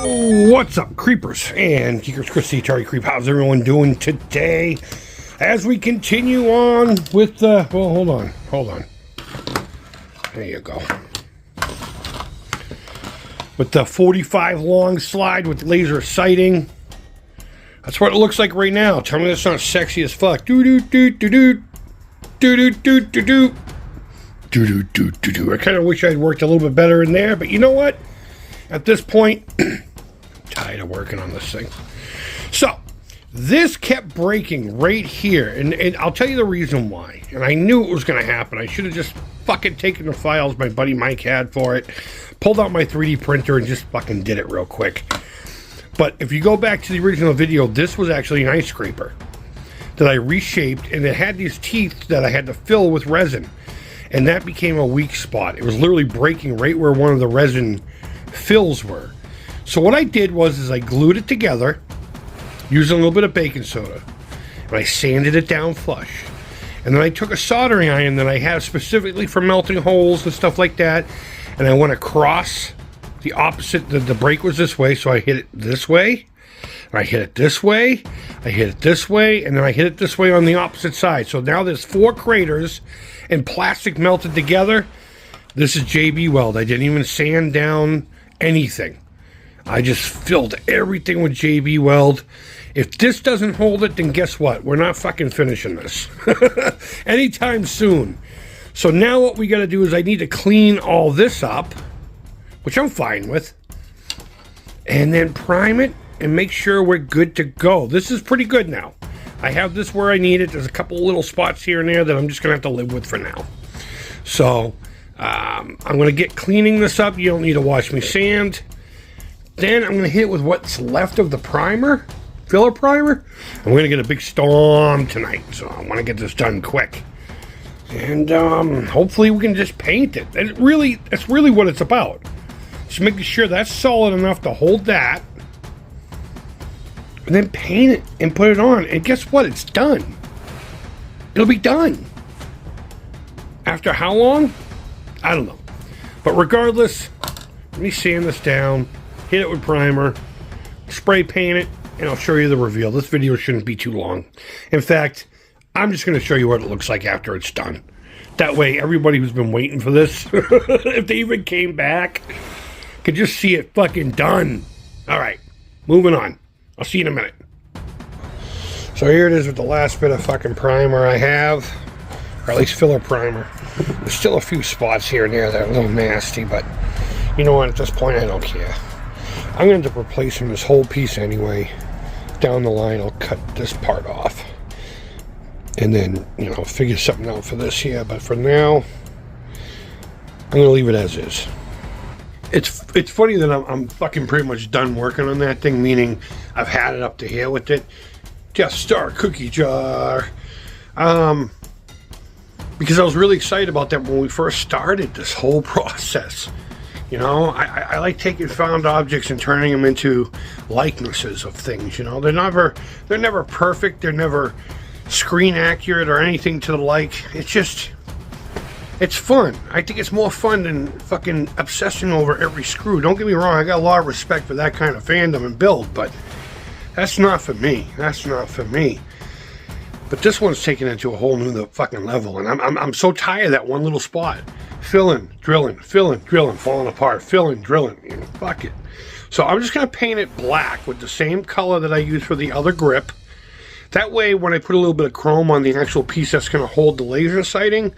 What's up, creepers and geekers? Chris the Atari Creep. How's everyone doing today? As we continue on with the... Well, hold on. There you go. With the 45 long slide with laser sighting. That's what it looks like right now. Tell me that's not sexy as fuck. Do-do-do-do-do. Do-do-do-do-do. Do-do-do-do-do. I kind of wish I'd worked a little bit better in there, but you know what? At this point, I'm tired of working on this thing. So, this kept breaking right here, and I'll tell you the reason why. And I knew it was going to happen. I should have just fucking taken the files my buddy Mike had for it, pulled out my 3D printer, and just fucking did it real quick. But if you go back to the original video, this was actually an ice scraper that I reshaped, and it had these teeth that I had to fill with resin. And that became a weak spot. It was literally breaking right where one of the resin fills were. So what I did was I glued it together using a little bit of baking soda, and I sanded it down flush, and then I took a soldering iron that I have specifically for melting holes and stuff like that, and I went across the opposite. The break was this way, so I hit it this way, and I hit it this way, I hit it this way, and then I hit it this way on the opposite side. So now there's 4 craters and plastic melted together. This is JB Weld. I didn't even sand down anything. I just filled everything with JB Weld. If this doesn't hold it, then guess what? We're not fucking finishing this anytime soon. So now what we got to do is I need to clean all this up, which I'm fine with, and then prime it and make sure we're good to go. This is pretty good now. I have this where I need it. There's a couple little spots here and there that I'm just gonna have to live with for now. So I'm going to get cleaning this up. You don't need to watch me sand. Then I'm going to hit it with what's left of the primer, filler primer. I'm going to get a big storm tonight, so I want to get this done quick. And hopefully we can just paint it. That's really what it's about. Just making sure that's solid enough to hold that. And then paint it and put it on. And guess what? It's done. It'll be done. After how long? I don't know. But regardless, let me sand this down, hit it with primer, spray paint it, and I'll show you the reveal. This video shouldn't be too long. In fact, I'm just going to show you what it looks like after it's done. That way, everybody who's been waiting for this, if they even came back, could just see it fucking done. All right, moving on. I'll see you in a minute. So here it is with the last bit of fucking primer I have, or at least filler primer. There's still a few spots here and there that are a little nasty, but you know what, at this point I don't care. I'm going to end up replacing this whole piece anyway. Down the line I'll cut this part off and then, you know, figure something out for this here, but for now I'm going to leave it as is. It's funny that I'm fucking pretty much done working on that thing, meaning I've had it up to here with it. Just Star cookie jar. Because I was really excited about that when we first started this whole process. You know, I like taking found objects and turning them into likenesses of things. You know, they're never perfect. They're never screen accurate or anything to the like. It's fun. I think it's more fun than fucking obsessing over every screw. Don't get me wrong. I got a lot of respect for that kind of fandom and build, but that's not for me. That's not for me. But this one's taken it to a whole new fucking level, and I'm so tired of that one little spot. Filling, drilling, falling apart, filling, drilling. You know, fuck it. So I'm just going to paint it black with the same color that I used for the other grip. That way, when I put a little bit of chrome on the actual piece that's going to hold the laser sighting,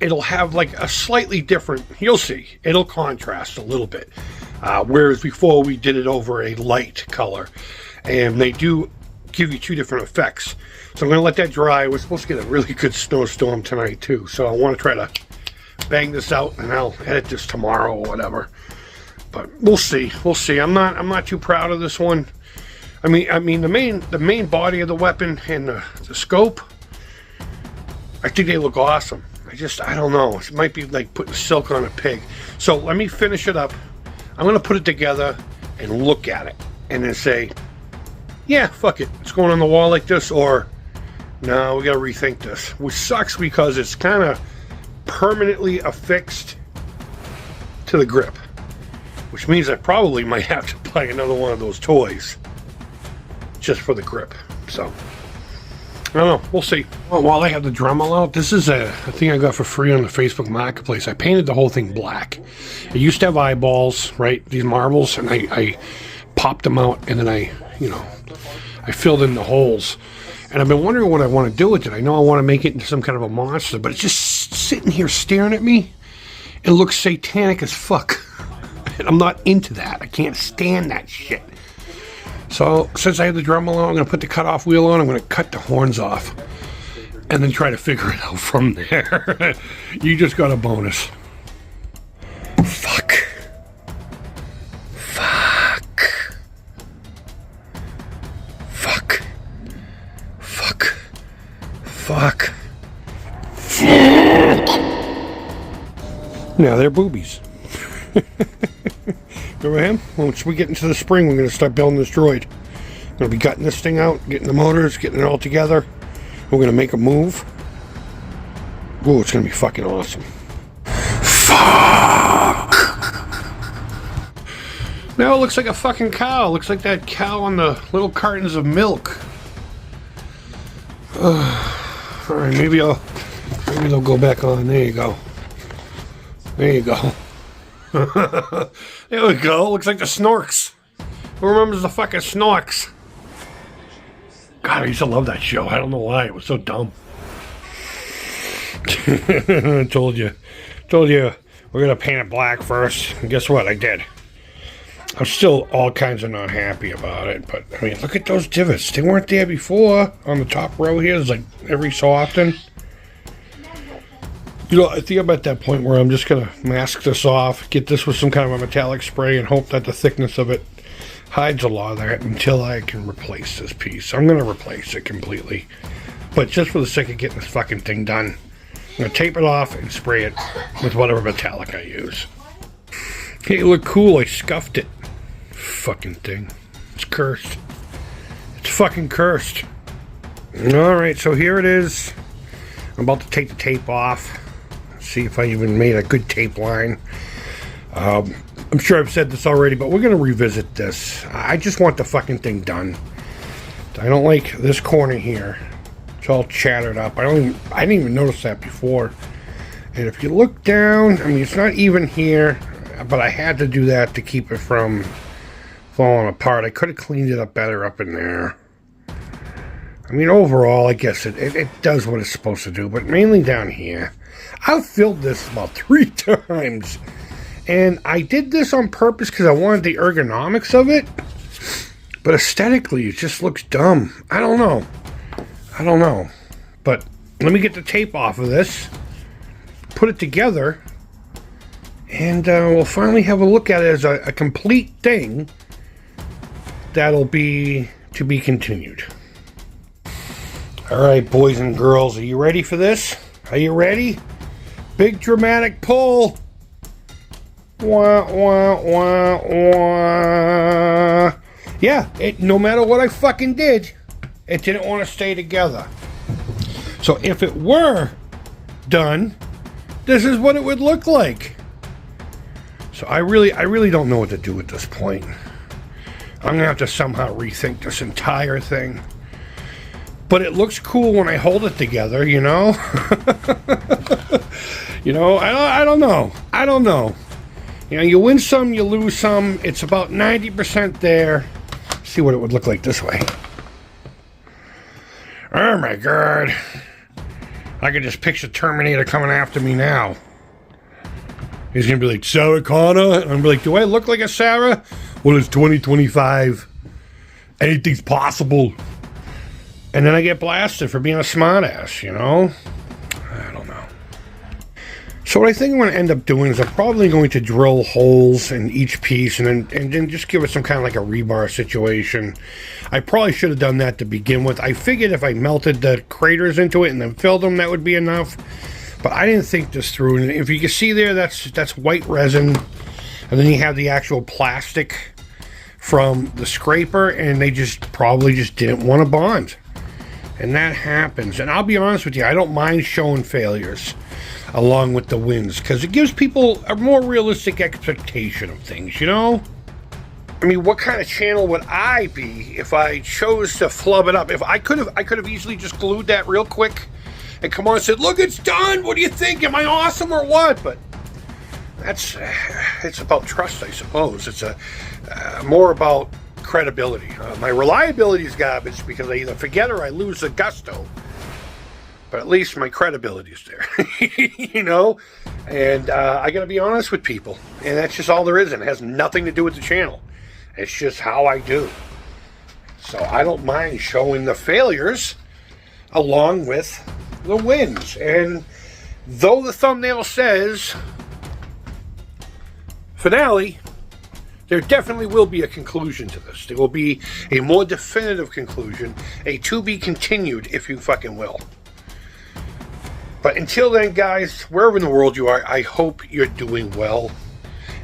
it'll have like a slightly different, you'll see, it'll contrast a little bit. Whereas before we did it over a light color. And they do give you 2 different effects. So I'm going to let that dry. We're supposed to get a really good snowstorm tonight too. So I want to try to bang this out, and I'll edit this tomorrow or whatever. But we'll see. We'll see. I'm not too proud of this one. I mean the main body of the weapon and the scope, I think they look awesome. I don't know. It might be like putting silk on a pig. So let me finish it up. I'm going to put it together and look at it and then say, yeah, fuck it, it's going on the wall like this, or no, we gotta rethink this. Which sucks because it's kind of permanently affixed to the grip. which means I probably might have to buy another one of those toys just for the grip. So I don't know, we'll see. Well, while I have the Dremel out, this is a thing I got for free on the Facebook Marketplace. I painted the whole thing black. It used to have eyeballs, right? These marbles, and I popped them out, and then I filled in the holes. And I've been wondering what I want to do with it. I know I want to make it into some kind of a monster, but it's just sitting here staring at me. It looks satanic as fuck. And I'm not into that. I can't stand that shit. So, since I have the Dremel on, I'm going to put the cutoff wheel on. I'm going to cut the horns off. And then try to figure it out from there. You just got a bonus. Fuck. Fuck. Fuck. Fuck. Fuck. Fuck. Now they're boobies. Remember him? Once we get into the spring, we're going to start building this droid. I'm going to be gutting this thing out, getting the motors, getting it all together. We're going to make a move. Ooh, it's going to be fucking awesome. Fuck! Now it looks like a fucking cow. It looks like that cow on the little cartons of milk. Alright, maybe they'll go back on. There you go. There you go. There we go. Looks like the Snorks. Who remembers the fucking Snorks? God, I used to love that show. I don't know why. It was so dumb. I told you. We're going to paint it black first. And guess what? I did. I'm still all kinds of not happy about it. But, I mean, look at those divots. They weren't there before. On the top row here. It's like every so often. You know, I think I'm at that point where I'm just going to mask this off, get this with some kind of a metallic spray, and hope that the thickness of it hides a lot of that until I can replace this piece. I'm going to replace it completely. But just for the sake of getting this fucking thing done, I'm going to tape it off and spray it with whatever metallic I use. Hey, it looked cool. I scuffed it. Fucking thing. It's cursed. It's fucking cursed. Alright, so here it is. I'm about to take the tape off. See if I even made a good tape line. I'm sure I've said this already, but we're going to revisit this. I just want the fucking thing done. I don't like this corner here. It's all chattered up. I didn't even notice that before. And if you look down, I mean, it's not even here, but I had to do that to keep it from falling apart. I could have cleaned it up better up in there. I mean, overall, I guess it does what it's supposed to do, but mainly down here. I've filled this about 3 times, and I did this on purpose because I wanted the ergonomics of it, but aesthetically, it just looks dumb. I don't know, but let me get the tape off of this, put it together, and we'll finally have a look at it as a complete thing that'll be to be continued. Alright, boys and girls, are you ready for this? Are you ready? Big dramatic pull. Wah, wah, wah, wah. Yeah, no matter what I fucking did, it didn't want to stay together. So if it were done, this is what it would look like. So I really don't know what to do at this point. I'm gonna have to somehow rethink this entire thing. But it looks cool when I hold it together, you know? You know, I don't know. You know, you win some, you lose some. It's about 90% there. Let's see what it would look like this way. Oh my God. I can just picture Terminator coming after me now. He's gonna be like, Sarah Connor? And I'm gonna be like, do I look like a Sarah? Well, it's 2025. Anything's possible. And then I get blasted for being a smartass, you know? I don't know. So what I think I'm going to end up doing is I'm probably going to drill holes in each piece and then just give it some kind of like a rebar situation. I probably should have done that to begin with. I figured if I melted the craters into it and then filled them, that would be enough. But I didn't think this through. And if you can see there, that's white resin. And then you have the actual plastic from the scraper, and they probably just didn't want to bond. And that happens. And I'll be honest with you, I don't mind showing failures. along with the wins, because it gives people a more realistic expectation of things, you know? I mean, what kind of channel would I be if I chose to flub it up? If I could have easily just glued that real quick and come on and said, look, it's done. What do you think? Am I awesome or what? But it's about trust, I suppose. It's more about credibility. My reliability is garbage because I either forget or I lose the gusto. But at least my credibility is there, you know? And I got to be honest with people. And that's just all there is. And it has nothing to do with the channel. It's just how I do. So I don't mind showing the failures along with the wins. And though the thumbnail says finale, there definitely will be a conclusion to this. There will be a more definitive conclusion, a to be continued, if you fucking will. But until then, guys, wherever in the world you are, I hope you're doing well.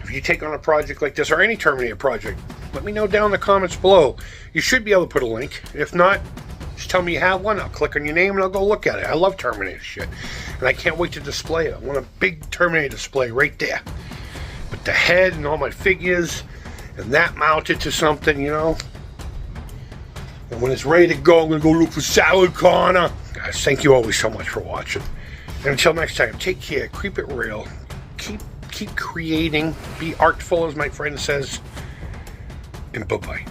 If you take on a project like this or any Terminator project, let me know down in the comments below. You should be able to put a link. If not, just tell me you have one. I'll click on your name and I'll go look at it. I love Terminator shit. And I can't wait to display it. I want a big Terminator display right there. With the head and all my figures. And that mounted to something, you know. And when it's ready to go, I'm going to go look for Salad Corner. Guys, thank you always so much for watching. And until next time, take care. Keep it real. Keep creating. Be artful, as my friend says. And bye-bye.